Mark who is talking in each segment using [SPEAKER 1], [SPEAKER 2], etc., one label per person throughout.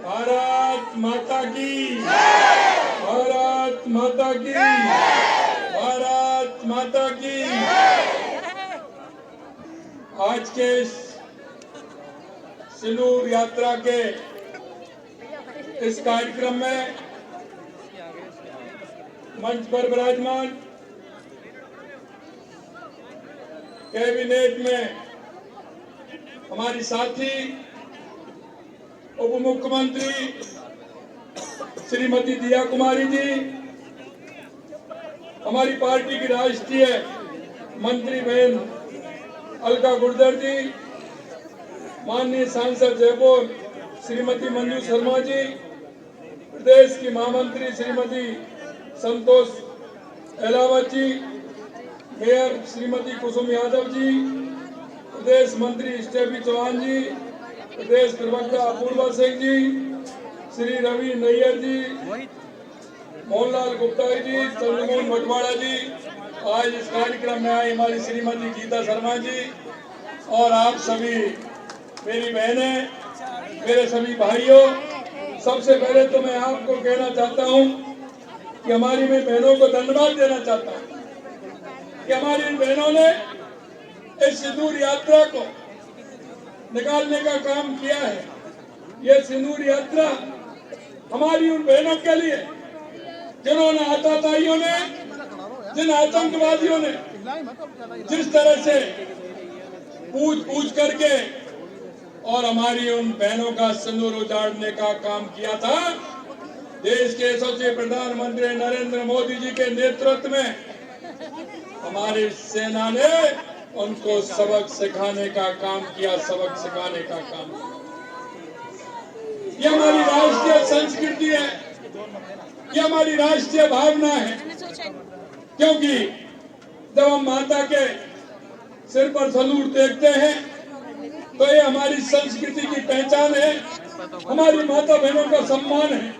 [SPEAKER 1] भारत माता की, भारत माता की, भारत माता की। आज के सिंदूर यात्रा के इस कार्यक्रम में मंच पर विराजमान कैबिनेट में हमारी साथी उप मुख्यमंत्री श्रीमती दिया कुमारी जी, हमारी पार्टी की राष्ट्रीय मंत्री बहन अलका गुर्जर जी, माननीय सांसद जयपुर श्रीमती मंजू शर्मा जी, प्रदेश की महामंत्री श्रीमती संतोष अहलावत जी, मेयर श्रीमती कुसुम यादव जी, प्रदेश मंत्री स्टेफी चौहान जी, प्रदेश प्रवक्ता अपूर्वा सिंह जी, श्री रवि नैयर जी, मोहनलाल गुप्ता जी, चंद्रमोहन मटवाड़ा जी, आज इस कार्यक्रम में आई हमारी श्रीमती गीता शर्मा जी और आप सभी मेरी बहनें, मेरे सभी भाइयों। सबसे पहले तो मैं आपको कहना चाहता हूं कि हमारी मैं बहनों को धन्यवाद देना चाहता हूं कि हमारी इन बहनों ने इस सिंदूर यात्रा को निकालने का काम किया है। ये सिंदूर यात्रा हमारी उन बहनों के लिए जिन्होंने आतताइयों ने, जिन आतंकवादियों ने जिस तरह से पूछ करके और हमारी उन बहनों का सिंदूर उजाड़ने का काम किया था। देश के यशस्वी प्रधानमंत्री नरेंद्र मोदी जी के नेतृत्व में हमारी सेना ने उनको सबक सिखाने का काम किया, सबक सिखाने का काम किया। ये हमारी राष्ट्रीय संस्कृति है, ये हमारी राष्ट्रीय भावना है, क्योंकि जब हम माता के सिर पर सलूट देखते हैं तो ये हमारी संस्कृति की पहचान है, हमारी माता बहनों का सम्मान है।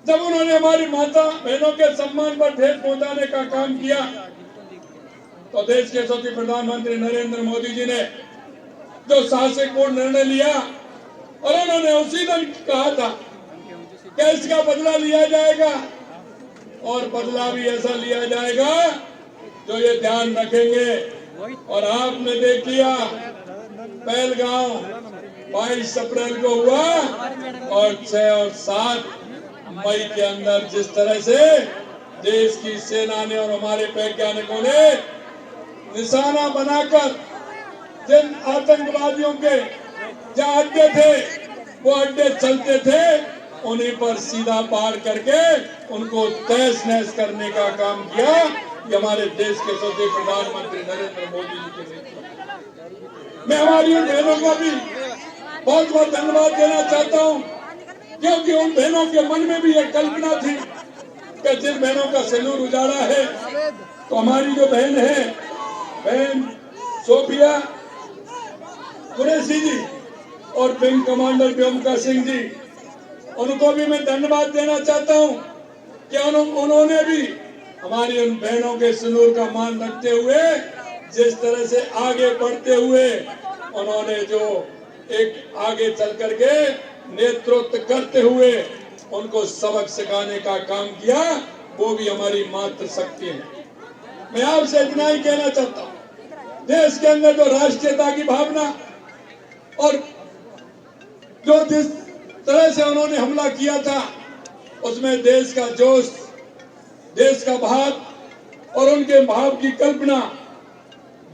[SPEAKER 1] जब उन्होंने हमारी माता बहनों के सम्मान पर ठेस पहुंचाने का काम किया तो देश के यशस्वी प्रधानमंत्री नरेंद्र मोदी जी ने जो साहसिकपूर्ण निर्णय लिया और उन्होंने उसी दिन कहा था कि इसका बदला लिया जाएगा और बदला भी ऐसा लिया जाएगा जो ये ध्यान रखेंगे। और आपने देख लिया पहलगांव 22 अप्रैल को हुआ और 6 और 7 मई के अंदर जिस तरह से देश की सेना ने और हमारे वैज्ञानिकों ने निशाना बनाकर जिन आतंकवादियों के जहाँ अड्डे थे वो अड्डे चलते थे उन्हीं पर सीधा पार करके उनको तहस नहस करने का काम किया। ये हमारे देश के यशस्वी प्रधानमंत्री नरेंद्र मोदी जी के नेतृत्व। मैं हमारी उन बहनों का भी बहुत बहुत धन्यवाद देना चाहता हूँ, क्योंकि उन बहनों के मन में भी एक कल्पना थी कि जिन बहनों का सिंदूर उजाड़ा है तो हमारी जो बहन है, बहन सोफिया कुरैशी जी और विंग कमांडर व्योमिका सिंह जी, उनको भी मैं धन्यवाद देना चाहता हूं कि उन्होंने भी हमारी उन बहनों के सिंदूर का मान रखते हुए जिस तरह से आगे बढ़ते हुए उन्होंने जो एक आगे चल करके नेतृत्व करते हुए उनको सबक सिखाने का काम किया, वो भी हमारी मातृ शक्ति है। मैं आपसे इतना ही कहना चाहता हूँ, देश के अंदर जो राष्ट्रीयता की भावना और जो जिस तरह से उन्होंने हमला किया था उसमें देश का जोश, देश का भाव और उनके भाव की कल्पना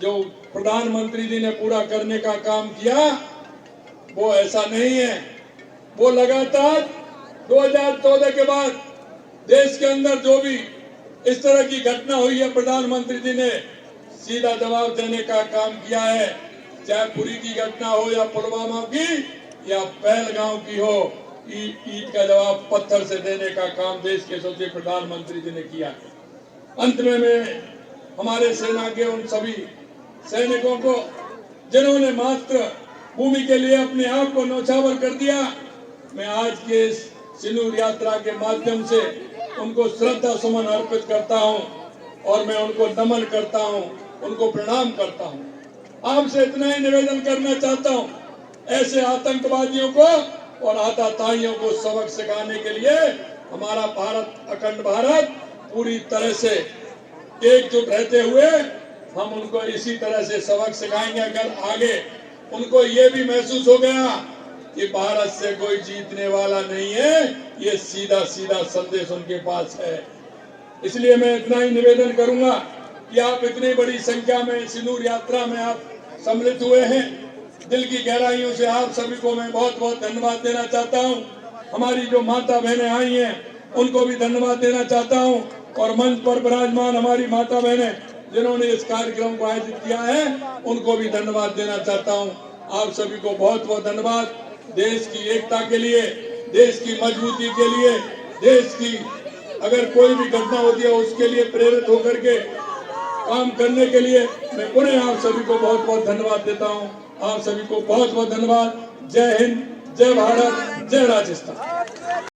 [SPEAKER 1] जो प्रधानमंत्री जी ने पूरा करने का काम किया वो ऐसा नहीं है। वो लगातार 2014 के बाद देश के अंदर जो भी इस तरह की घटना हुई है प्रधानमंत्री जी ने सीधा जवाब देने का काम किया है, चाहे पुरी की घटना हो या पुलवामा की या पहलगांव की हो, ईट का जवाब पत्थर से देने का काम देश के यशस्वी प्रधानमंत्री जी ने किया है। अंत में मैं हमारे सेना के उन सभी सैनिकों को जिन्होंने मात्र भूमि के लिए अपने आप को न्यौछावर कर दिया, मैं आज के इस सिंदूर यात्रा के माध्यम से उनको श्रद्धा सुमन अर्पित करता हूं और मैं उनको नमन करता हूं, उनको प्रणाम करता हूं। आपसे इतना ही निवेदन करना चाहता हूं, ऐसे आतंकवादियों को और आताताइयों को सबक सिखाने के लिए हमारा भारत, अखंड भारत पूरी तरह से एकजुट रहते हुए हम उनको इसी तरह से सबक सिखाएंगे। अगर आगे उनको ये भी महसूस हो गया कि भारत से कोई जीतने वाला नहीं है, ये सीधा सीधा संदेश उनके पास है। इसलिए मैं इतना ही निवेदन करूंगा कि आप इतनी बड़ी संख्या में सिंदूर यात्रा में आप सम्मिलित हुए हैं। दिल की गहराइयों से आप सभी को मैं बहुत बहुत धन्यवाद देना चाहता हूं। हमारी जो माता बहनें आई हैं उनको भी धन्यवाद देना चाहता हूं, और मंच पर विराजमान हमारी माता बहनें जिन्होंने इस कार्यक्रम को आयोजित किया है उनको भी धन्यवाद देना चाहता हूं। आप सभी को बहुत बहुत धन्यवाद। देश की एकता के लिए, देश की मजबूती के लिए, देश की अगर कोई भी घटना होती है उसके लिए प्रेरित होकर के काम करने के लिए मैं पुनः आप सभी को बहुत बहुत धन्यवाद देता हूं। आप सभी को बहुत बहुत धन्यवाद। जय हिंद, जय भारत, जय राजस्थान।